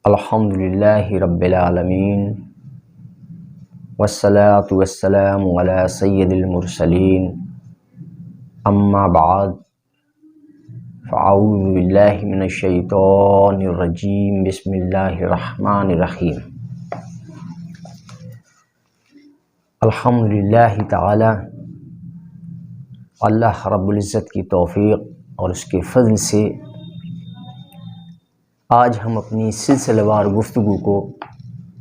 الحمدللہ رب العالمین والصلاة والسلام علی سید المرسلین اما بعد فاعوذ باللہ من الشیطان الرجیم بسم اللہ الرحمن الرحیم الحمدللہ تعالی اللہ رب العزت کی توفیق اور اس کے فضل سے آج ہم اپنی سلسلہ وار گفتگو کو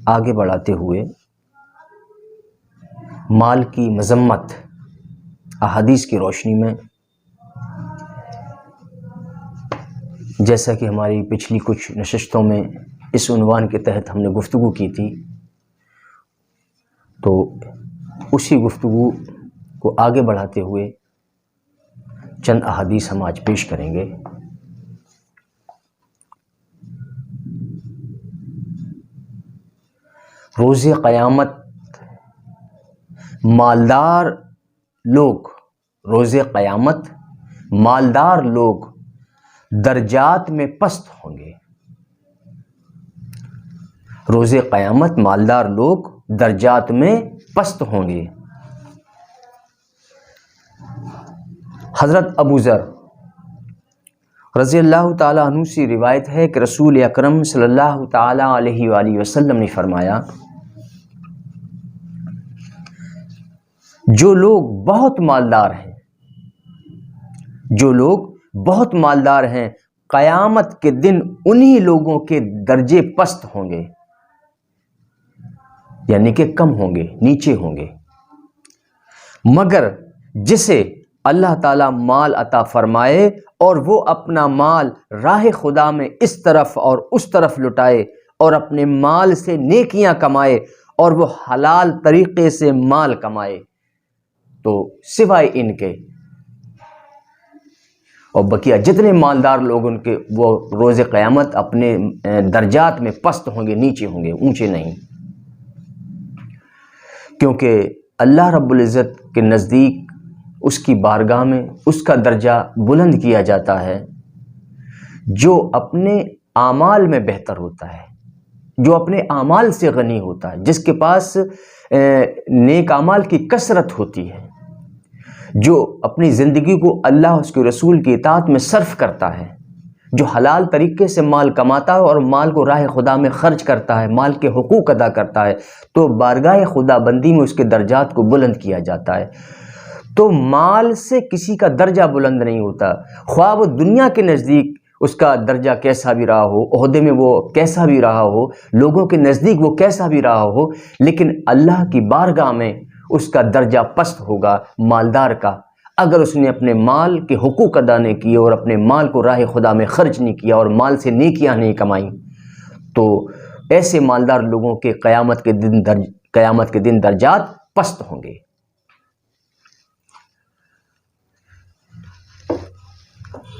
آگے بڑھاتے ہوئے مال کی مذمت احادیث کی روشنی میں، جیسا کہ ہماری پچھلی کچھ نشستوں میں اس عنوان کے تحت ہم نے گفتگو کی تھی، تو اسی گفتگو کو آگے بڑھاتے ہوئے چند احادیث ہم آج پیش کریں گے۔ روز قیامت مالدار لوگ درجات میں پست ہوں گے۔ روز قیامت مالدار لوگ درجات میں پست ہوں گے۔ حضرت ابو ذر رضی اللہ تعالیٰ عنہ سے روایت ہے کہ رسول اکرم صلی اللہ تعالیٰ علیہ وآلہ وسلم نے فرمایا، جو لوگ بہت مالدار ہیں قیامت کے دن انہی لوگوں کے درجے پست ہوں گے، یعنی کہ کم ہوں گے، نیچے ہوں گے، مگر جسے اللہ تعالیٰ مال عطا فرمائے اور وہ اپنا مال راہ خدا میں اس طرف اور اس طرف لٹائے اور اپنے مال سے نیکیاں کمائے اور وہ حلال طریقے سے مال کمائے، تو سوائے ان کے اور بقیہ جتنے مالدار لوگ ان کے، وہ روز قیامت اپنے درجات میں پست ہوں گے، نیچے ہوں گے، اونچے نہیں، کیونکہ اللہ رب العزت کے نزدیک اس کی بارگاہ میں اس کا درجہ بلند کیا جاتا ہے جو اپنے اعمال میں بہتر ہوتا ہے، جو اپنے اعمال سے غنی ہوتا ہے، جس کے پاس نیک اعمال کی کثرت ہوتی ہے، جو اپنی زندگی کو اللہ اس کے رسول کی اطاعت میں صرف کرتا ہے، جو حلال طریقے سے مال کماتا ہے اور مال کو راہ خدا میں خرچ کرتا ہے، مال کے حقوق ادا کرتا ہے، تو بارگاہ خدا بندی میں اس کے درجات کو بلند کیا جاتا ہے۔ تو مال سے کسی کا درجہ بلند نہیں ہوتا، خواہ وہ دنیا کے نزدیک اس کا درجہ کیسا بھی رہا ہو، عہدے میں وہ کیسا بھی رہا ہو، لوگوں کے نزدیک وہ کیسا بھی رہا ہو، لیکن اللہ کی بارگاہ میں اس کا درجہ پست ہوگا مالدار کا، اگر اس نے اپنے مال کے حقوق ادا نہیں کیے اور اپنے مال کو راہ خدا میں خرچ نہیں کیا اور مال سے نیکیاں نہیں کمائیں، تو ایسے مالدار لوگوں کے قیامت کے دن درجات پست ہوں گے۔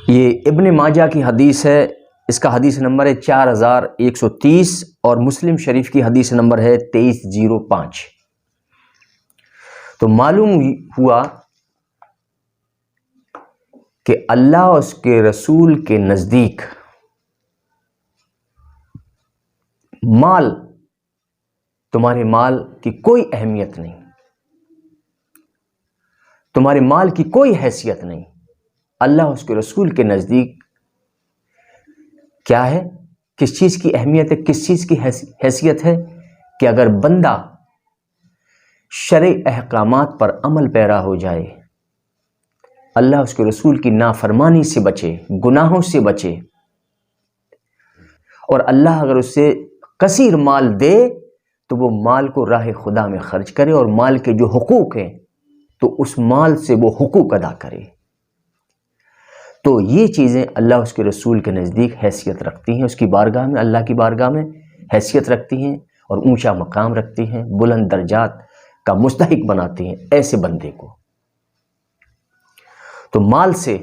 یہ ابن ماجہ کی حدیث ہے، اس کا حدیث نمبر ہے 4130 اور مسلم شریف کی حدیث نمبر ہے 2305۔ تو معلوم ہوا کہ اللہ اور اس کے رسول کے نزدیک تمہارے مال کی کوئی اہمیت نہیں، تمہارے مال کی کوئی حیثیت نہیں۔ اللہ اس کے رسول کے نزدیک کیا ہے، کس چیز کی اہمیت ہے، کس چیز کی حیثیت ہے کہ اگر بندہ شرعی احکامات پر عمل پیرا ہو جائے، اللہ اس کے رسول کی نافرمانی سے بچے، گناہوں سے بچے، اور اللہ اگر اسے کثیر مال دے تو وہ مال کو راہ خدا میں خرچ کرے اور مال کے جو حقوق ہیں تو اس مال سے وہ حقوق ادا کرے۔ تو یہ چیزیں اللہ اس کے رسول کے نزدیک حیثیت رکھتی ہیں، اس کی بارگاہ میں، اللہ کی بارگاہ میں حیثیت رکھتی ہیں اور اونچا مقام رکھتی ہیں، بلند درجات کا مستحق بناتی ہیں ایسے بندے کو۔ تو مال سے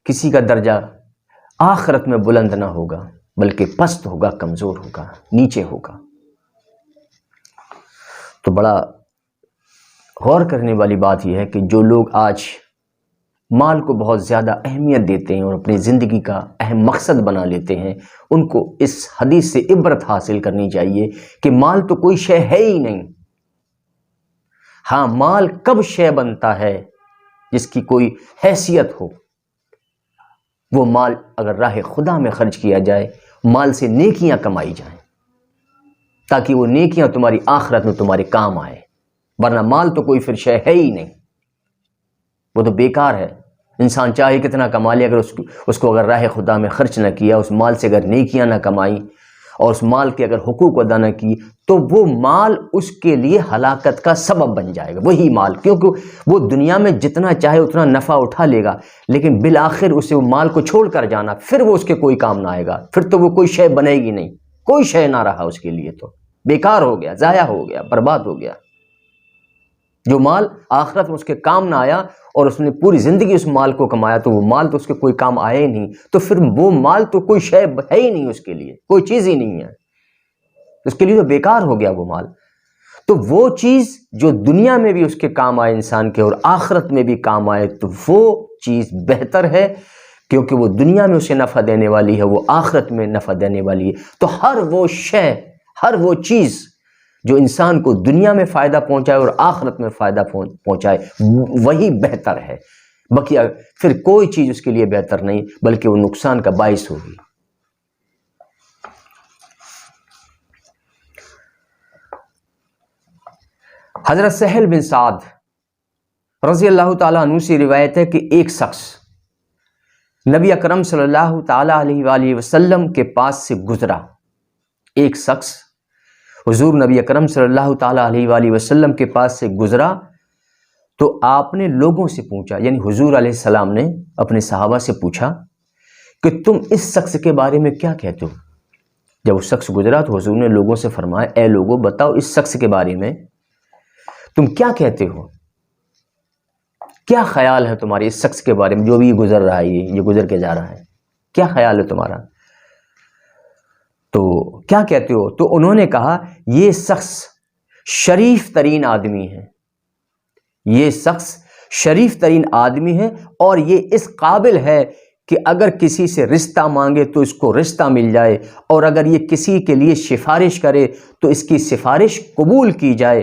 کسی کا درجہ آخرت میں بلند نہ ہوگا، بلکہ پست ہوگا، کمزور ہوگا، نیچے ہوگا۔ تو بڑا غور کرنے والی بات یہ ہے کہ جو لوگ آج مال کو بہت زیادہ اہمیت دیتے ہیں اور اپنی زندگی کا اہم مقصد بنا لیتے ہیں، ان کو اس حدیث سے عبرت حاصل کرنی چاہیے کہ مال تو کوئی شے ہے ہی نہیں۔ ہاں، مال کب شے بنتا ہے؟ جس کی کوئی حیثیت ہو۔ وہ مال اگر راہ خدا میں خرچ کیا جائے، مال سے نیکیاں کمائی جائیں تاکہ وہ نیکیاں تمہاری آخرت میں تمہارے کام آئے، ورنہ مال تو کوئی پھر شے ہے ہی نہیں، وہ تو بیکار ہے۔ انسان چاہے کتنا کما لے، اگر اس کو اگر راہ خدا میں خرچ نہ کیا، اس مال سے اگر نیکیاں نہ کمائی اور اس مال کے اگر حقوق ادا نہ کی، تو وہ مال اس کے لیے ہلاکت کا سبب بن جائے گا۔ وہی مال، کیونکہ وہ دنیا میں جتنا چاہے اتنا نفع اٹھا لے گا، لیکن بالآخر اسے وہ مال کو چھوڑ کر جانا، پھر وہ اس کے کوئی کام نہ آئے گا، پھر تو وہ کوئی شے بنے گی نہیں، کوئی شے نہ رہا اس کے لیے، تو بیکار ہو گیا، ضائع ہو گیا، برباد ہو گیا۔ جو مال آخرت میں اس کے کام نہ آیا اور اس نے پوری زندگی اس مال کو کمایا، تو وہ مال تو اس کے کوئی کام آیا ہی نہیں، تو پھر وہ مال تو کوئی شے ہے ہی نہیں، اس کے لیے کوئی چیز ہی نہیں ہے، اس کے لیے تو بیکار ہو گیا وہ مال۔ تو وہ چیز جو دنیا میں بھی اس کے کام آئے انسان کے اور آخرت میں بھی کام آئے، تو وہ چیز بہتر ہے، کیونکہ وہ دنیا میں اسے نفع دینے والی ہے، وہ آخرت میں نفع دینے والی ہے۔ تو ہر وہ شے، ہر وہ چیز جو انسان کو دنیا میں فائدہ پہنچائے اور آخرت میں فائدہ پہنچائے، وہی بہتر ہے۔ بقیہ پھر کوئی چیز اس کے لیے بہتر نہیں، بلکہ وہ نقصان کا باعث ہوگی۔ حضرت سہل بن سعد رضی اللہ تعالیٰ عنہ سے روایت ہے کہ ایک شخص نبی اکرم صلی اللہ تعالیٰ علیہ وآلہ وسلم کے پاس سے گزرا۔ ایک شخص حضور نبی اکرم صلی اللہ تعالیٰ علیہ وآلہ وسلم کے پاس سے گزرا تو آپ نے لوگوں سے پوچھا، یعنی حضور علیہ السلام نے اپنے صحابہ سے پوچھا کہ تم اس شخص کے بارے میں کیا کہتے ہو؟ جب وہ شخص گزرا تو حضور نے لوگوں سے فرمایا، اے لوگوں، بتاؤ اس شخص کے بارے میں تم کیا کہتے ہو؟ کیا خیال ہے تمہارے اس شخص کے بارے میں جو بھی گزر رہا ہے، یہ گزر کے جا رہا ہے، کیا خیال ہے تمہارا؟ تو کیا کہتے ہو؟ تو انہوں نے کہا، یہ شخص شریف ترین آدمی ہے، یہ شخص شریف ترین آدمی ہے، اور یہ اس قابل ہے کہ اگر کسی سے رشتہ مانگے تو اس کو رشتہ مل جائے، اور اگر یہ کسی کے لیے سفارش کرے تو اس کی سفارش قبول کی جائے،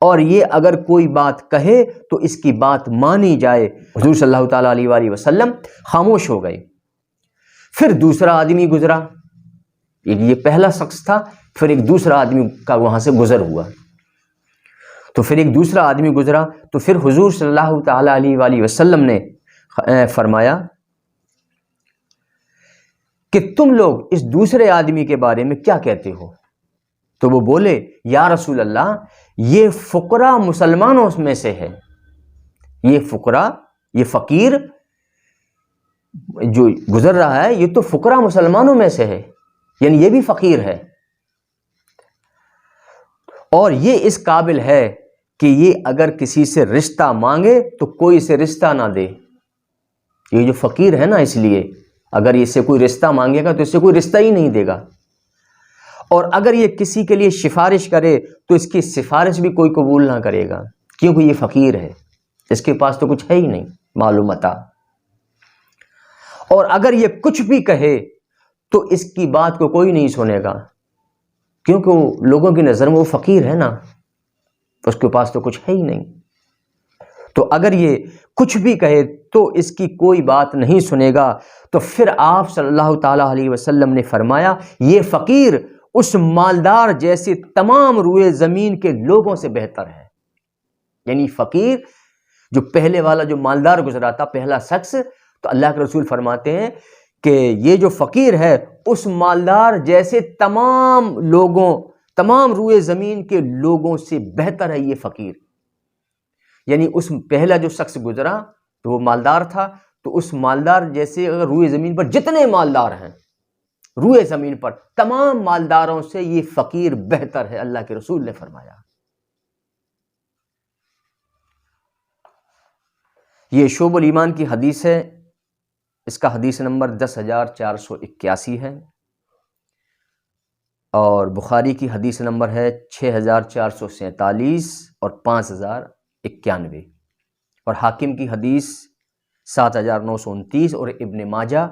اور یہ اگر کوئی بات کہے تو اس کی بات مانی جائے۔ حضور صلی اللہ تعالیٰ علیہ وآلہ وسلم خاموش ہو گئے۔ پھر دوسرا آدمی گزرا، یہ پہلا شخص تھا، پھر ایک دوسرا آدمی کا وہاں سے گزر ہوا، تو پھر ایک دوسرا آدمی گزرا، تو پھر حضور صلی اللہ تعالیٰ علیہ وآلہ وسلم نے فرمایا کہ تم لوگ اس دوسرے آدمی کے بارے میں کیا کہتے ہو؟ تو وہ بولے، یا رسول اللہ، یہ فقراء مسلمانوں میں سے ہے، یہ فقراء، یہ فقیر جو گزر رہا ہے یہ تو فقراء مسلمانوں میں سے ہے، یعنی یہ بھی فقیر ہے، اور یہ اس قابل ہے کہ یہ اگر کسی سے رشتہ مانگے تو کوئی اسے رشتہ نہ دے۔ یہ جو فقیر ہے نا، اس لیے اگر اس سے کوئی رشتہ مانگے گا تو اس سے کوئی رشتہ ہی نہیں دے گا، اور اگر یہ کسی کے لیے سفارش کرے تو اس کی سفارش بھی کوئی قبول نہ کرے گا، کیونکہ یہ فقیر ہے، اس کے پاس تو کچھ ہے ہی نہیں معلومتا، اور اگر یہ کچھ بھی کہے تو اس کی بات کو کوئی نہیں سنے گا، کیونکہ وہ لوگوں کی نظر میں وہ فقیر ہے نا، اس کے پاس تو کچھ ہے ہی نہیں۔ تو اگر یہ کچھ بھی کہے تو اس کی کوئی بات نہیں سنے گا۔ تو پھر آپ صلی اللہ تعالیٰ علیہ وسلم نے فرمایا، یہ فقیر اس مالدار جیسے تمام روئے زمین کے لوگوں سے بہتر ہے۔ یعنی فقیر جو پہلے والا جو مالدار گزرا تھا، پہلا شخص، تو اللہ کے رسول فرماتے ہیں کہ یہ جو فقیر ہے اس مالدار جیسے تمام لوگوں، تمام روئے زمین کے لوگوں سے بہتر ہے یہ فقیر۔ یعنی اس پہلا جو شخص گزرا تو وہ مالدار تھا، تو اس مالدار جیسے اگر روئے زمین پر جتنے مالدار ہیں، روئے زمین پر تمام مالداروں سے یہ فقیر بہتر ہے، اللہ کے رسول نے فرمایا۔ یہ شعب الایمان کی حدیث ہے، اس کا حدیث نمبر 10,481 ہے، اور بخاری کی حدیث نمبر ہے 6,447 اور 5,091، اور حاکم کی حدیث 7929 اور ابن ماجہ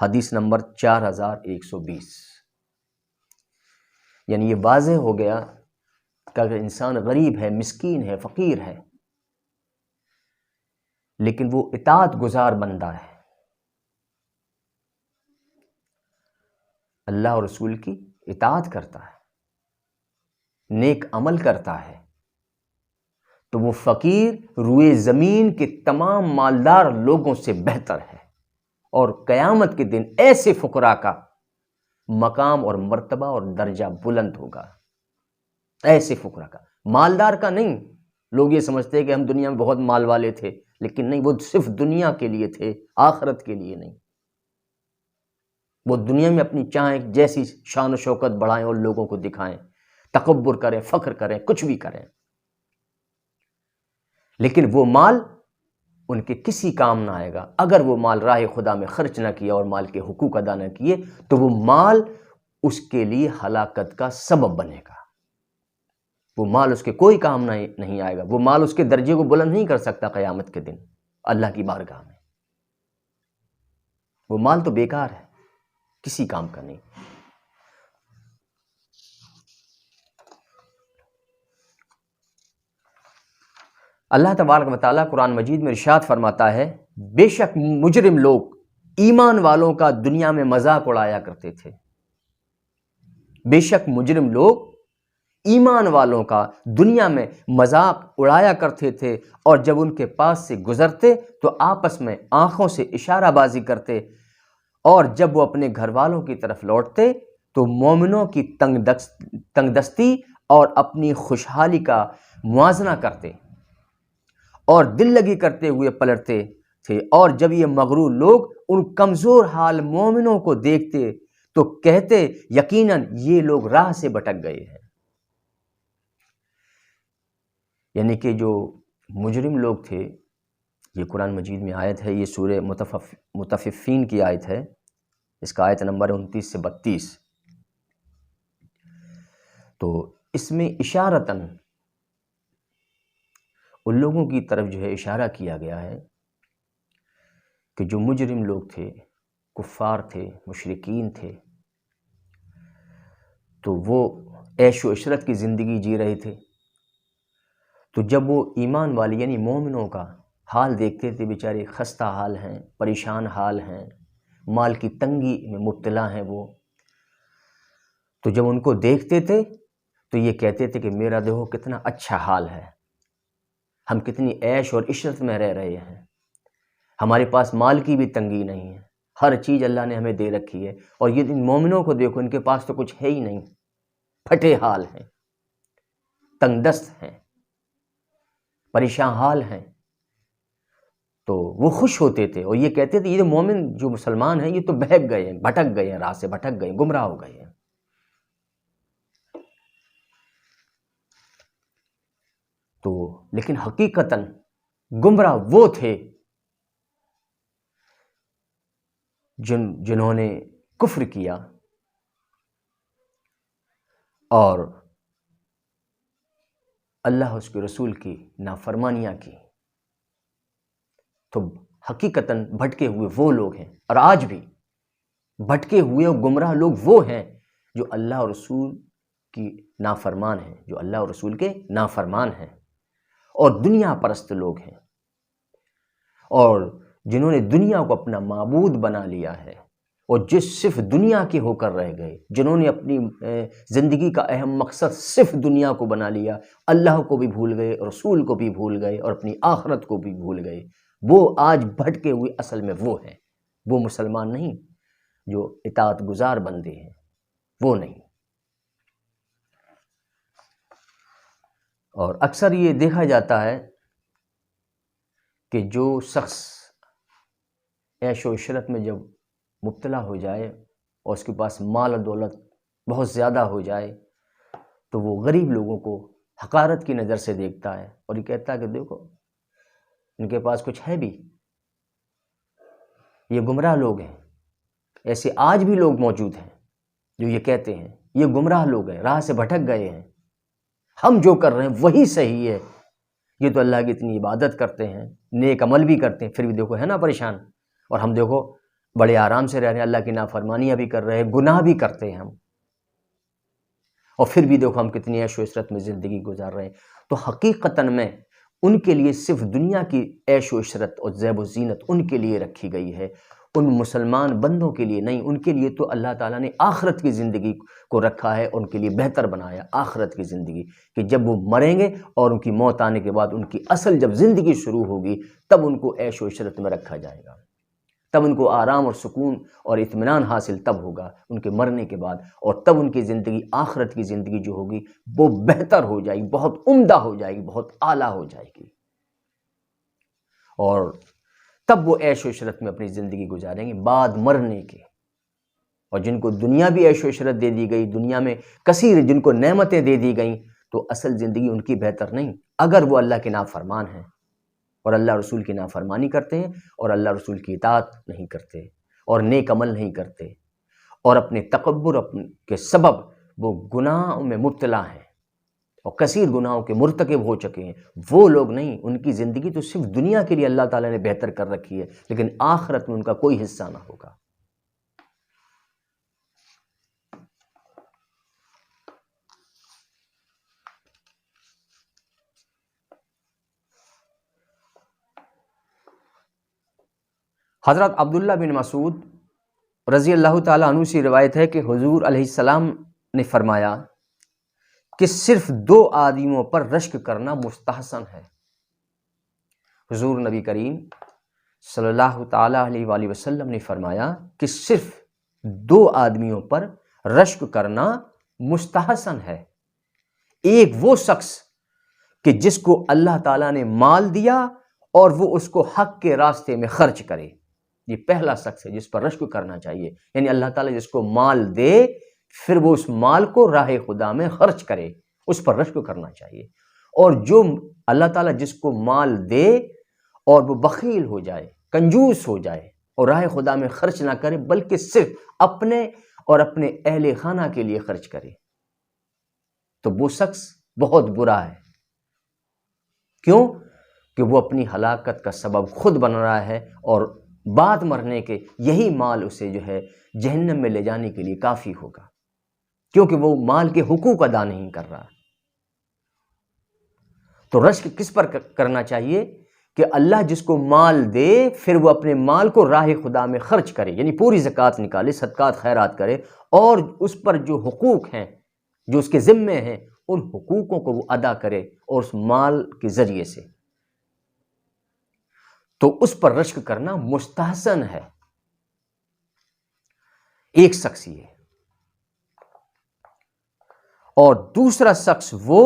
حدیث نمبر 4120۔ یعنی یہ واضح ہو گیا کہ اگر انسان غریب ہے، مسکین ہے، فقیر ہے، لیکن وہ اطاعت گزار بندہ ہے، اللہ اور رسول کی اطاعت کرتا ہے، نیک عمل کرتا ہے، تو وہ فقیر روئے زمین کے تمام مالدار لوگوں سے بہتر ہے، اور قیامت کے دن ایسے فقراء کا مقام اور مرتبہ اور درجہ بلند ہوگا، ایسے فقراء کا، مالدار کا نہیں۔ لوگ یہ سمجھتے ہیں کہ ہم دنیا میں بہت مال والے تھے، لیکن نہیں، وہ صرف دنیا کے لیے تھے، آخرت کے لیے نہیں۔ وہ دنیا میں اپنی چاہیں جیسی شان و شوکت بڑھائیں اور لوگوں کو دکھائیں، تکبر کریں، فخر کریں، کچھ بھی کریں، لیکن وہ مال ان کے کسی کام نہ آئے گا۔ اگر وہ مال راہ خدا میں خرچ نہ کیا اور مال کے حقوق ادا نہ کیے تو وہ مال اس کے لیے ہلاکت کا سبب بنے گا۔ وہ مال اس کے کوئی کام نہیں آئے گا، وہ مال اس کے درجے کو بلند نہیں کر سکتا قیامت کے دن اللہ کی بارگاہ میں۔ وہ مال تو بیکار ہے، کسی کام کا نہیں۔ اللہ تبارک و تعالیٰ قرآن مجید میں ارشاد فرماتا ہے، بے شک مجرم لوگ ایمان والوں کا دنیا میں مذاق اڑایا کرتے تھے۔ بے شک مجرم لوگ ایمان والوں کا دنیا میں مذاق اڑایا کرتے تھے، اور جب ان کے پاس سے گزرتے تو آپس میں آنکھوں سے اشارہ بازی کرتے، اور جب وہ اپنے گھر والوں کی طرف لوٹتے تو مومنوں کی تنگ دستی اور اپنی خوشحالی کا موازنہ کرتے اور دل لگی کرتے ہوئے پلٹتے تھے، اور جب یہ مغرور لوگ ان کمزور حال مومنوں کو دیکھتے تو کہتے یقیناً یہ لوگ راہ سے بھٹک گئے ہیں۔ یعنی کہ جو مجرم لوگ تھے، یہ قرآن مجید میں آیت ہے، یہ سورہ مطففین کی آیت ہے، اس کا آیت نمبر 29 سے 32۔ تو اس میں اشارتاً ان لوگوں کی طرف جو ہے اشارہ کیا گیا ہے کہ جو مجرم لوگ تھے، کفار تھے، مشرکین تھے، تو وہ عیش و عشرت کی زندگی جی رہے تھے، تو جب وہ ایمان والے یعنی مومنوں کا حال دیکھتے تھے، بیچارے خستہ حال ہیں، پریشان حال ہیں، مال کی تنگی میں مبتلا ہیں وہ، تو جب ان کو دیکھتے تھے تو یہ کہتے تھے کہ میرا دیکھو کتنا اچھا حال ہے، ہم کتنی عیش اور عشرت میں رہ رہے ہیں، ہمارے پاس مال کی بھی تنگی نہیں ہے، ہر چیز اللہ نے ہمیں دے رکھی ہے، اور یہ ان مومنوں کو دیکھو، ان کے پاس تو کچھ ہے ہی نہیں، پھٹے حال ہیں، تنگ دست ہیں، پریشان حال ہیں۔ تو وہ خوش ہوتے تھے اور یہ کہتے تھے یہ مومن جو مسلمان ہیں یہ تو بہک گئے ہیں، بھٹک گئے ہیں، راہ سے بھٹک گئے ہیں، گمراہ ہو گئے ہیں۔ تو لیکن حقیقتاً گمراہ وہ تھے جنہوں نے کفر کیا اور اللہ اس کے رسول کی نافرمانیاں کی، تو حقیقتاً بھٹکے ہوئے وہ لوگ ہیں، اور آج بھی بھٹکے ہوئے اور گمراہ لوگ وہ ہیں جو اللہ اور رسول کی نافرمان ہیں، جو اللہ اور رسول کے نافرمان ہیں اور دنیا پرست لوگ ہیں، اور جنہوں نے دنیا کو اپنا معبود بنا لیا ہے اور جس صرف دنیا کے ہو کر رہ گئے، جنہوں نے اپنی زندگی کا اہم مقصد صرف دنیا کو بنا لیا، اللہ کو بھی بھول گئے، رسول کو بھی بھول گئے اور اپنی آخرت کو بھی بھول گئے، وہ آج بھٹکے ہوئے اصل میں وہ ہیں، وہ مسلمان نہیں جو اطاعت گزار بندے ہیں، وہ نہیں۔ اور اکثر یہ دیکھا جاتا ہے کہ جو شخص عیش و عشرت میں جب مبتلا ہو جائے اور اس کے پاس مال و دولت بہت زیادہ ہو جائے تو وہ غریب لوگوں کو حقارت کی نظر سے دیکھتا ہے اور یہ کہتا ہے کہ دیکھو ان کے پاس کچھ ہے بھی، یہ گمراہ لوگ ہیں۔ ایسے آج بھی لوگ موجود ہیں جو یہ کہتے ہیں یہ گمراہ لوگ ہیں، راہ سے بھٹک گئے ہیں، ہم جو کر رہے ہیں وہی صحیح ہے، یہ تو اللہ کی اتنی عبادت کرتے ہیں، نیک عمل بھی کرتے ہیں، پھر بھی دیکھو ہے نا پریشان، اور ہم دیکھو بڑے آرام سے رہ رہے ہیں، اللہ کی نافرمانیاں بھی کر رہے ہیں، گناہ بھی کرتے ہیں ہم، اور پھر بھی دیکھو ہم کتنی عیش و عشرت میں زندگی گزار رہے ہیں۔ تو حقیقتاً میں ان کے لیے صرف دنیا کی عیش و عشرت اور زیب و زینت ان کے لیے رکھی گئی ہے، ان مسلمان بندوں کے لیے نہیں۔ ان کے لیے تو اللہ تعالیٰ نے آخرت کی زندگی کو رکھا ہے، ان کے لیے بہتر بنایا آخرت کی زندگی، کہ جب وہ مریں گے اور ان کی موت آنے کے بعد ان کی اصل جب زندگی شروع ہوگی تب ان کو عیش و عشرت میں رکھا جائے گا، تب ان کو آرام اور سکون اور اطمینان حاصل تب ہوگا ان کے مرنے کے بعد، اور تب ان کی زندگی آخرت کی زندگی جو ہوگی وہ بہتر ہو جائے گی، بہت عمدہ ہو جائے گی، بہت اعلیٰ ہو جائے گی، اور تب وہ عیش و عشرت میں اپنی زندگی گزاریں گے بعد مرنے کے۔ اور جن کو دنیا بھی عیش و عشرت دے دی گئی، دنیا میں کثیر جن کو نعمتیں دے دی گئیں، تو اصل زندگی ان کی بہتر نہیں اگر وہ اللہ کے نافرمان ہیں اور اللہ رسول کی نافرمانی کرتے ہیں اور اللہ رسول کی اطاعت نہیں کرتے اور نیک عمل نہیں کرتے، اور اپنے تکبر کے سبب وہ گناہوں میں مبتلا ہیں اور کثیر گناہوں کے مرتکب ہو چکے ہیں، وہ لوگ نہیں۔ ان کی زندگی تو صرف دنیا کے لیے اللہ تعالیٰ نے بہتر کر رکھی ہے، لیکن آخرت میں ان کا کوئی حصہ نہ ہوگا۔ حضرت عبداللہ بن مسعود رضی اللہ تعالیٰ عنہ سے روایت ہے کہ حضور علیہ السلام نے فرمایا کہ صرف 2 آدمیوں پر رشک کرنا مستحسن ہے۔ حضور نبی کریم صلی اللہ تعالیٰ علیہ وآلہ وسلم نے فرمایا کہ صرف 2 آدمیوں پر رشک کرنا مستحسن ہے۔ ایک وہ شخص کہ جس کو اللہ تعالیٰ نے مال دیا اور وہ اس کو حق کے راستے میں خرچ کرے، یہ پہلا شخص ہے جس پر رشک کرنا چاہیے، یعنی اللہ تعالیٰ جس کو مال دے پھر وہ اس مال کو راہ خدا میں خرچ کرے، اس پر رشک کرنا چاہیے۔ اور جو اللہ تعالیٰ جس کو مال دے اور وہ بخیل ہو جائے، کنجوس ہو جائے اور راہ خدا میں خرچ نہ کرے بلکہ صرف اپنے اور اپنے اہل خانہ کے لیے خرچ کرے، تو وہ شخص بہت برا ہے۔ کیوں؟ کہ وہ اپنی ہلاکت کا سبب خود بن رہا ہے، اور بعد مرنے کے یہی مال اسے جو ہے جہنم میں لے جانے کے لیے کافی ہوگا، کیونکہ وہ مال کے حقوق ادا نہیں کر رہا۔ تو رشک کس پر کرنا چاہیے؟ کہ اللہ جس کو مال دے پھر وہ اپنے مال کو راہ خدا میں خرچ کرے، یعنی پوری زکوٰۃ نکالے، صدقات خیرات کرے، اور اس پر جو حقوق ہیں جو اس کے ذمے ہیں ان حقوقوں کو وہ ادا کرے اور اس مال کے ذریعے سے، تو اس پر رشک کرنا مستحسن ہے۔ ایک شخص یہ، اور دوسرا شخص وہ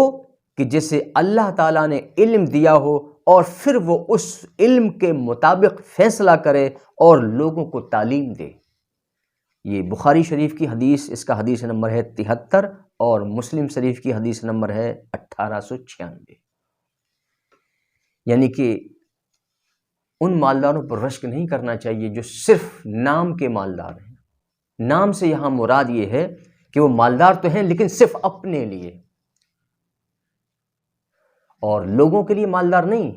کہ جسے اللہ تعالیٰ نے علم دیا ہو اور پھر وہ اس علم کے مطابق فیصلہ کرے اور لوگوں کو تعلیم دے۔ یہ بخاری شریف کی حدیث، اس کا حدیث نمبر ہے 73، اور مسلم شریف کی حدیث نمبر ہے 1896۔ یعنی کہ ان مالداروں پر رشک نہیں کرنا چاہیے جو صرف نام کے مالدار ہیں۔ نام سے یہاں مراد یہ ہے کہ وہ مالدار تو ہیں لیکن صرف اپنے لیے، اور لوگوں کے لیے مالدار نہیں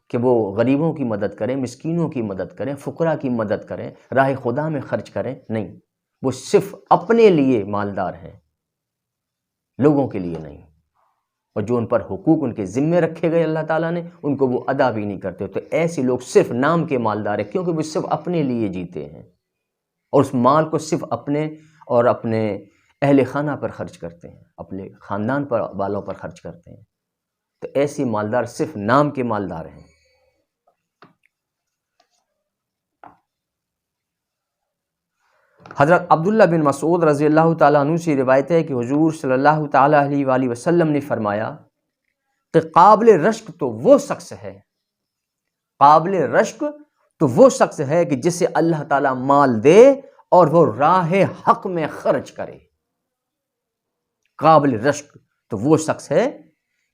کہ وہ غریبوں کی مدد کریں، مسکینوں کی مدد کریں، فقراء کی مدد کریں، راہ خدا میں خرچ کریں، نہیں، وہ صرف اپنے لیے مالدار ہیں، لوگوں کے لیے نہیں۔ اور جو ان پر حقوق ان کے ذمے رکھے گئے اللہ تعالیٰ نے ان کو وہ ادا بھی نہیں کرتے، تو ایسے لوگ صرف نام کے مالدار ہیں، کیونکہ وہ صرف اپنے لیے جیتے ہیں اور اس مال کو صرف اپنے اور اپنے اہل خانہ پر خرچ کرتے ہیں، اپنے خاندان پر والوں پر خرچ کرتے ہیں، تو ایسی مالدار صرف نام کے مالدار ہیں۔ حضرت عبداللہ بن مسعود رضی اللہ تعالیٰ عنہ سے روایت ہے کہ حضور صلی اللہ تعالیٰ علیہ وآلہ وسلم نے فرمایا کہ قابل رشک تو وہ شخص ہے، قابل رشک تو وہ شخص ہے کہ جسے اللہ تعالیٰ مال دے اور وہ راہ حق میں خرچ کرے۔ قابل رشک تو وہ شخص ہے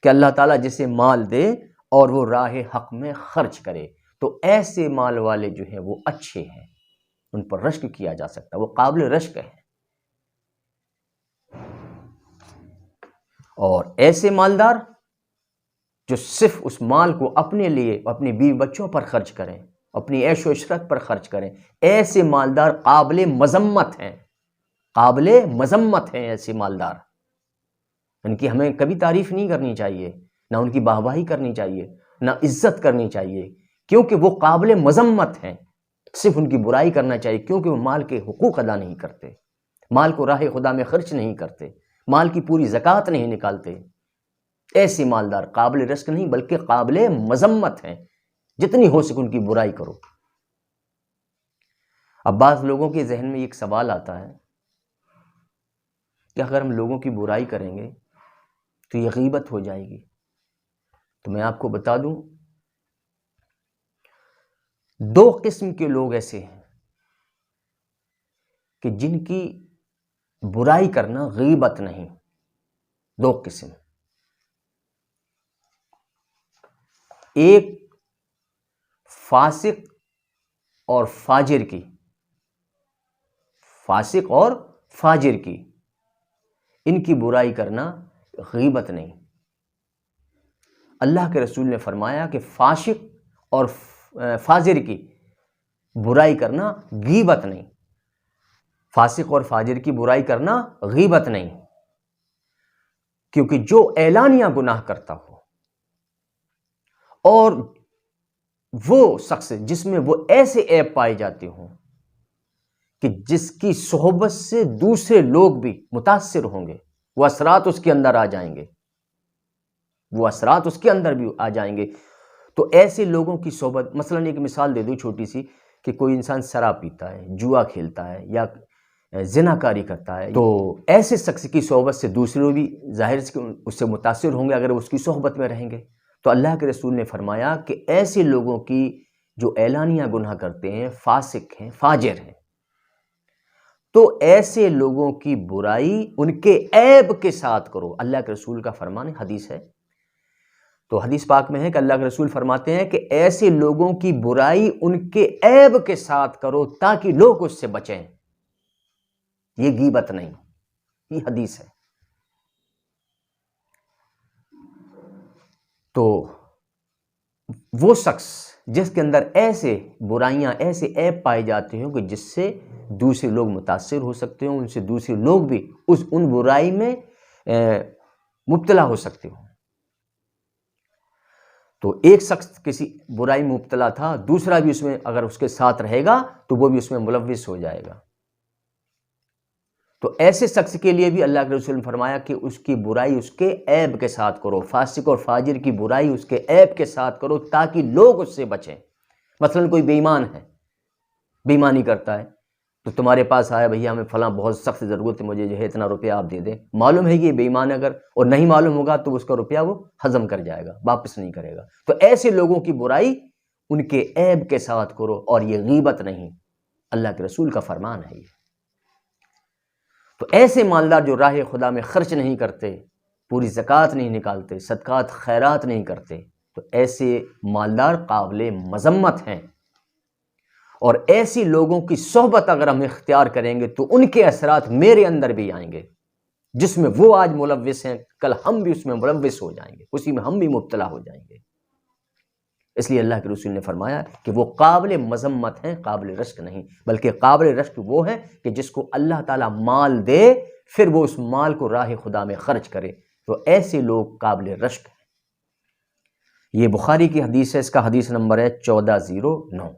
کہ اللہ تعالیٰ جسے مال دے اور وہ راہ حق میں خرچ کرے، تو ایسے مال والے جو ہیں وہ اچھے ہیں، ان پر رشک کیا جا سکتا، وہ قابل رشک ہے۔ اور ایسے مالدار جو صرف اس مال کو اپنے لیے اپنی بیوی بچوں پر خرچ کریں، اپنی عیش و عشرت پر خرچ کریں، ایسے مالدار قابل مذمت ہیں، قابل مذمت ہیں ایسے مالدار۔ ان کی ہمیں کبھی تعریف نہیں کرنی چاہیے، نہ ان کی واہواہی کرنی چاہیے، نہ عزت کرنی چاہیے، کیونکہ وہ قابل مذمت ہیں۔ صرف ان کی برائی کرنا چاہیے کیونکہ وہ مال کے حقوق ادا نہیں کرتے، مال کو راہ خدا میں خرچ نہیں کرتے، مال کی پوری زکوٰۃ نہیں نکالتے۔ ایسے مالدار قابل رزق نہیں بلکہ قابل مذمت ہیں، جتنی ہو سکے ان کی برائی کرو۔ اب بعض لوگوں کے ذہن میں ایک سوال آتا ہے کہ اگر ہم لوگوں کی برائی کریں گے تو یہ غیبت ہو جائے گی۔ تو میں آپ کو بتا دوں، دو قسم کے لوگ ایسے ہیں کہ جن کی برائی کرنا غیبت نہیں۔ دو قسم، ایک فاسق اور فاجر کی، فاسق اور فاجر کی، ان کی برائی کرنا غیبت نہیں۔ اللہ کے رسول نے فرمایا کہ فاسق اور فاجر کی برائی کرنا غیبت نہیں، فاسق اور فاجر کی برائی کرنا غیبت نہیں، کیونکہ جو اعلانیہ گناہ کرتا ہو اور وہ شخص جس میں وہ ایسے عیب پائے جاتے ہوں کہ جس کی صحبت سے دوسرے لوگ بھی متاثر ہوں گے، وہ اثرات اس کے اندر آ جائیں گے، وہ اثرات اس کے اندر بھی آ جائیں گے، تو ایسے لوگوں کی صحبت، مثلا ایک مثال دے دوں چھوٹی سی، کہ کوئی انسان شراب پیتا ہے، جوا کھیلتا ہے یا زنا کاری کرتا ہے، تو ایسے شخص کی صحبت سے دوسرے لوگ بھی ظاہر اس سے متاثر ہوں گے اگر وہ اس کی صحبت میں رہیں گے۔ تو اللہ کے رسول نے فرمایا کہ ایسے لوگوں کی جو اعلانیہ گناہ کرتے ہیں، فاسق ہیں، فاجر ہیں، تو ایسے لوگوں کی برائی ان کے عیب کے ساتھ کرو۔ اللہ کے رسول کا فرمان، حدیث ہے، تو حدیث پاک میں ہے کہ اللہ کے رسول فرماتے ہیں کہ ایسے لوگوں کی برائی ان کے عیب کے ساتھ کرو تاکہ لوگ اس سے بچیں۔ یہ غیبت نہیں، یہ حدیث ہے۔ تو وہ شخص جس کے اندر ایسے برائیاں، ایسے عیب پائے جاتے ہیں کہ جس سے دوسرے لوگ متاثر ہو سکتے ہوں، ان سے دوسرے لوگ بھی ان برائی میں مبتلا ہو سکتے ہوں۔ تو ایک شخص کسی برائی میں مبتلا تھا، دوسرا بھی اس میں اگر اس کے ساتھ رہے گا تو وہ بھی اس میں ملوث ہو جائے گا۔ تو ایسے شخص کے لیے بھی اللہ کے رسول نے فرمایا کہ اس کی برائی اس کے عیب کے ساتھ کرو، فاسق اور فاجر کی برائی اس کے عیب کے ساتھ کرو تاکہ لوگ اس سے بچیں۔ مثلا کوئی بے ایمان ہے، بے ایمانی کرتا ہے، تو تمہارے پاس آیا، بھیا ہمیں فلاں بہت سخت ضرورت ہے، مجھے جو ہے اتنا روپیہ آپ دے دیں، معلوم ہے کہ یہ بے ایمان اگر اور نہیں معلوم ہوگا تو اس کا روپیہ وہ ہضم کر جائے گا، واپس نہیں کرے گا۔ تو ایسے لوگوں کی برائی ان کے عیب کے ساتھ کرو، اور یہ غیبت نہیں، اللہ کے رسول کا فرمان ہے یہ۔ تو ایسے مالدار جو راہ خدا میں خرچ نہیں کرتے، پوری زکوٰۃ نہیں نکالتے، صدقات خیرات نہیں کرتے، تو ایسے مالدار قابل مذمت ہیں۔ اور ایسی لوگوں کی صحبت اگر ہم اختیار کریں گے تو ان کے اثرات میرے اندر بھی آئیں گے، جس میں وہ آج ملوث ہیں کل ہم بھی اس میں ملوث ہو جائیں گے، اسی میں ہم بھی مبتلا ہو جائیں گے۔ اس لیے اللہ کے رسول نے فرمایا کہ وہ قابل مذمت ہیں، قابل رشک نہیں، بلکہ قابل رشک وہ ہے کہ جس کو اللہ تعالیٰ مال دے پھر وہ اس مال کو راہ خدا میں خرچ کرے، تو ایسے لوگ قابل رشک ہیں۔ یہ بخاری کی حدیث ہے، اس کا حدیث نمبر ہے 1409۔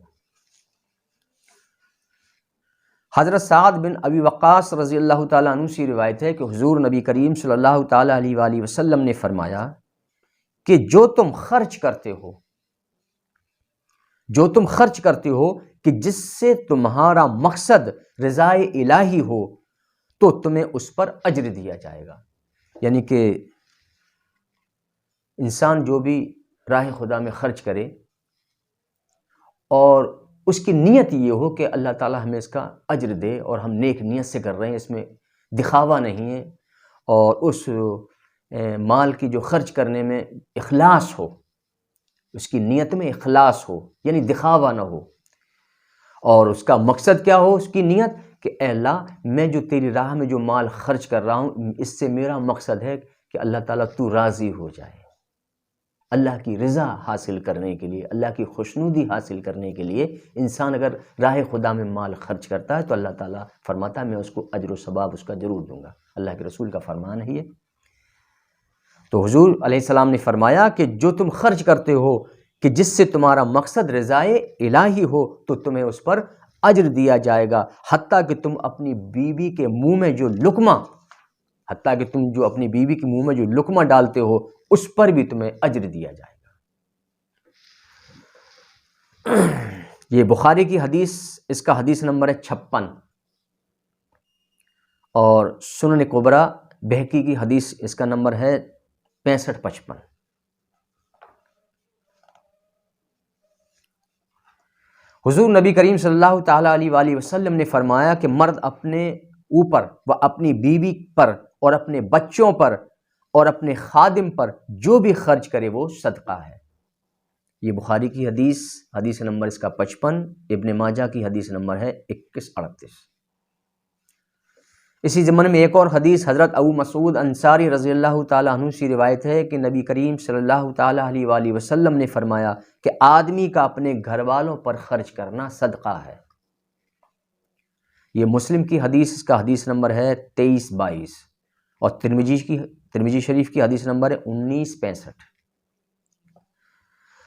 حضرت سعد بن ابی وقاص رضی اللہ تعالیٰ عنہ سے روایت ہے کہ حضور نبی کریم صلی اللہ تعالیٰ علیہ وآلہ وسلم نے فرمایا کہ جو تم خرچ کرتے ہو کہ جس سے تمہارا مقصد رضائے الہی ہو تو تمہیں اس پر اجر دیا جائے گا۔ یعنی کہ انسان جو بھی راہ خدا میں خرچ کرے اور اس کی نیت یہ ہو کہ اللہ تعالیٰ ہمیں اس کا اجر دے اور ہم نیک نیت سے کر رہے ہیں، اس میں دکھاوا نہیں ہے، اور اس مال کی جو خرچ کرنے میں اخلاص ہو، اس کی نیت میں اخلاص ہو، یعنی دکھاوا نہ ہو، اور اس کا مقصد کیا ہو، اس کی نیت کہ اے اللہ میں جو تیری راہ میں جو مال خرچ کر رہا ہوں اس سے میرا مقصد ہے کہ اللہ تعالیٰ تو راضی ہو جائے، اللہ کی رضا حاصل کرنے کے لیے، اللہ کی خوشنودی حاصل کرنے کے لیے انسان اگر راہ خدا میں مال خرچ کرتا ہے تو اللہ تعالیٰ فرماتا ہے میں اس کو اجر و ثواب اس کا ضرور دوں گا۔ اللہ کے رسول کا فرمان ہے یہ۔ تو حضور علیہ السلام نے فرمایا کہ جو تم خرچ کرتے ہو کہ جس سے تمہارا مقصد رضائے الہی ہو تو تمہیں اس پر اجر دیا جائے گا، حتیٰ کہ تم اپنی بیوی کے منہ میں جو لقمہ ڈالتے ہو اس پر بھی تمہیں اجر دیا جائے گا۔ یہ بخاری کی حدیث، اس کا حدیث نمبر ہے 56، اور سنن کبریٰ بہقی کی حدیث اس کا نمبر ہے 6555۔ حضور نبی کریم صلی اللہ تعالیٰ علیہ وآلہ وسلم نے فرمایا کہ مرد اپنے اوپر و اپنی بیوی پر اور اپنے بچوں پر اور اپنے خادم پر جو بھی خرچ کرے وہ صدقہ ہے۔ یہ بخاری کی حدیث نمبر اس کا 55، ابن ماجہ کی حدیث نمبر ہے 2138۔ اسی ضمن میں ایک اور حدیث حضرت ابو مسعود انصاری رضی اللہ تعالیٰ عنہ سے روایت ہے کہ نبی کریم صلی اللہ تعالیٰ علیہ وآلہ وسلم نے فرمایا کہ آدمی کا اپنے گھر والوں پر خرچ کرنا صدقہ ہے۔ یہ مسلم کی حدیث، اس کا حدیث نمبر ہے 2322، اور ترمذی شریف کی حدیث نمبر ہے 1965۔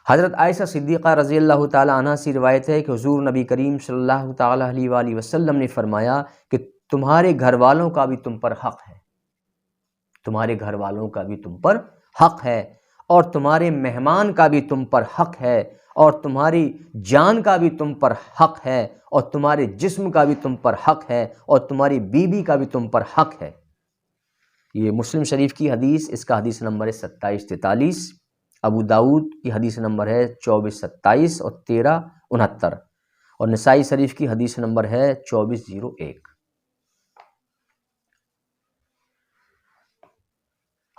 حضرت عائشہ صدیقہ رضی اللہ تعالیٰ عنہ سے روایت ہے کہ حضور نبی کریم صلی اللہ تعالیٰ علیہ وآلہ وسلم نے فرمایا کہ تمہارے گھر والوں کا بھی تم پر حق ہے، تمہارے گھر والوں کا بھی تم پر حق ہے، اور تمہارے مہمان کا بھی تم پر حق ہے، اور تمہاری جان کا بھی تم پر حق ہے، اور تمہارے جسم کا بھی تم پر حق ہے، اور تمہاری بیوی کا بھی تم پر حق ہے۔ یہ مسلم شریف کی حدیث، اس کا حدیث نمبر ہے 2743، ابو داؤد کی حدیث نمبر ہے 2427 اور 1369، اور نسائی شریف کی حدیث نمبر ہے 2401۔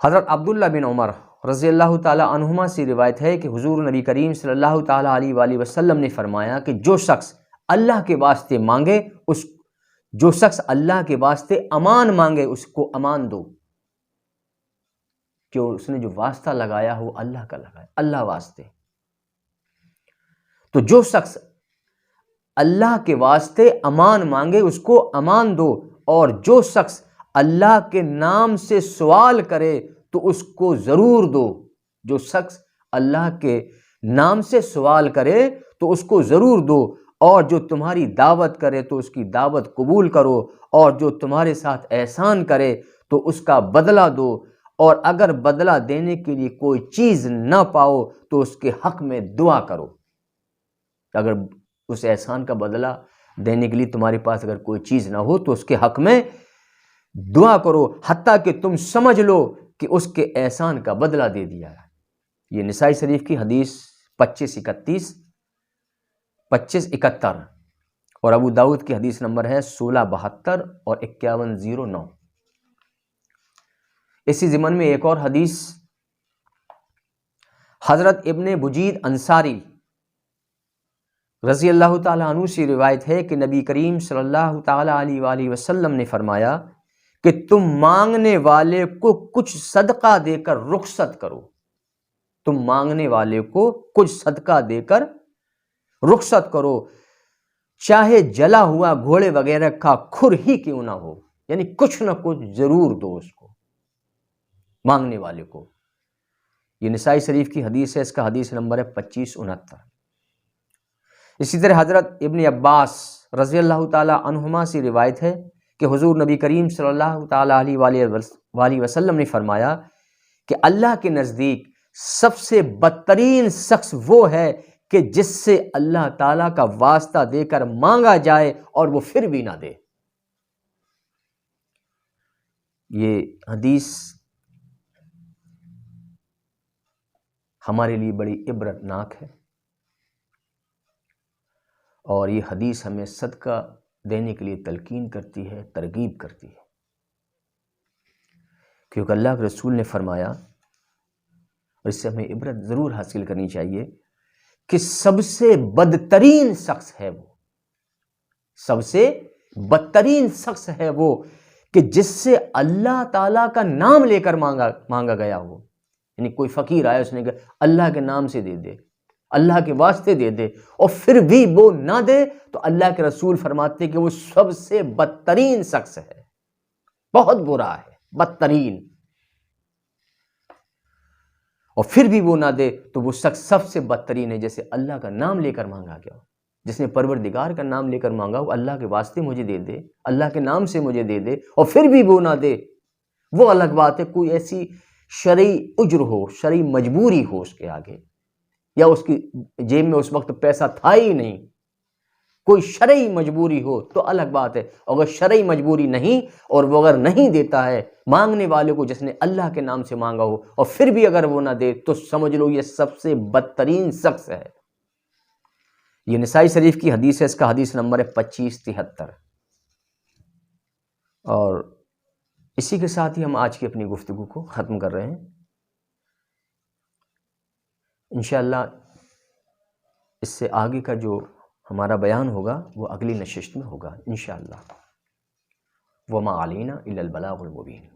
حضرت عبداللہ بن عمر رضی اللہ تعالیٰ عنہما سے روایت ہے کہ حضور نبی کریم صلی اللہ تعالیٰ علیہ وآلہ وسلم نے فرمایا کہ جو شخص اللہ کے واسطے امان مانگے اس کو امان دو، کہ اس نے جو واسطہ لگایا ہو اللہ کا لگایا، اللہ واسطے۔ تو جو شخص اللہ کے واسطے امان مانگے اس کو امان دو، اور جو شخص اللہ کے نام سے سوال کرے تو اس کو ضرور دو۔ جو شخص اللہ کے نام سے سوال کرے تو اس کو ضرور دو، اور جو تمہاری دعوت کرے تو اس کی دعوت قبول کرو، اور جو تمہارے ساتھ احسان کرے تو اس کا بدلہ دو، اور اگر بدلہ دینے کے لیے کوئی چیز نہ پاؤ تو اس کے حق میں دعا کرو۔ اگر اس احسان کا بدلہ دینے کے لیے تمہارے پاس اگر کوئی چیز نہ ہو تو اس کے حق میں دعا کرو، حتیٰ کہ تم سمجھ لو کہ اس کے احسان کا بدلہ دے دیا ہے۔ یہ نسائی شریف کی حدیث 2531، 2571، اور ابو داؤد کی حدیث نمبر ہے 1672 اور 5109۔ اسی ضمن میں ایک اور حدیث حضرت ابن بجید انصاری رضی اللہ تعالیٰ عنہ سے روایت ہے کہ نبی کریم صلی اللہ تعالیٰ علیہ وآلہ وسلم نے فرمایا کہ تم مانگنے والے کو کچھ صدقہ دے کر رخصت کرو، تم مانگنے والے کو کچھ صدقہ دے کر رخصت کرو، چاہے جلا ہوا گھوڑے وغیرہ کا کھر ہی کیوں نہ ہو، یعنی کچھ نہ کچھ ضرور دو اس کو، مانگنے والے کو۔ یہ نسائی شریف کی حدیث ہے، اس کا حدیث نمبر ہے 2569۔ اسی طرح حضرت ابن عباس رضی اللہ تعالیٰ عنہما سے روایت ہے کہ حضور نبی کریم صلی اللہ تعالیٰ علیہ وآلہ وسلم نے فرمایا کہ اللہ کے نزدیک سب سے بدترین شخص وہ ہے کہ جس سے اللہ تعالیٰ کا واسطہ دے کر مانگا جائے اور وہ پھر بھی نہ دے۔ یہ حدیث ہمارے لیے بڑی عبرتناک ہے، اور یہ حدیث ہمیں صدقہ دینے کے لیے تلقین کرتی ہے، ترغیب کرتی ہے، کیونکہ اللہ کے رسول نے فرمایا، اور اس سے ہمیں عبرت ضرور حاصل کرنی چاہیے، کہ سب سے بدترین شخص ہے وہ، سب سے بدترین شخص ہے وہ کہ جس سے اللہ تعالیٰ کا نام لے کر مانگا گیا ہو، یعنی کوئی فقیر آیا، اس نے کہا اللہ کے نام سے دے دے، اللہ کے واسطے دے دے، اور پھر بھی وہ نہ دے، تو اللہ کے رسول فرماتے کہ وہ سب سے بدترین شخص ہے، بہت برا ہے، بدترین۔ اور پھر بھی وہ نہ دے تو وہ شخص سب سے بدترین ہے جیسے اللہ کا نام لے کر مانگا گیا، جس نے پروردگار کا نام لے کر مانگا وہ اللہ کے واسطے مجھے دے دے، اللہ کے نام سے مجھے دے دے، اور پھر بھی وہ نہ دے، وہ الگ بات ہے۔ کوئی ایسی شرعی عذر ہو، شرعی مجبوری ہو اس کے آگے، یا اس کی جیب میں اس وقت پیسہ تھا ہی نہیں، کوئی شرعی مجبوری ہو تو الگ بات ہے۔ اگر شرعی مجبوری نہیں اور وہ اگر نہیں دیتا ہے مانگنے والے کو، جس نے اللہ کے نام سے مانگا ہو، اور پھر بھی اگر وہ نہ دے، تو سمجھ لو یہ سب سے بدترین شخص ہے۔ یہ نسائی شریف کی حدیث ہے، اس کا حدیث نمبر ہے 2573۔ اور اسی کے ساتھ ہی ہم آج کی اپنی گفتگو کو ختم کر رہے ہیں۔ انشاءاللہ اس سے آگے کا جو ہمارا بیان ہوگا وہ اگلی نشست میں ہوگا انشاءاللہ۔ وما علینا الا البلاغ المبین۔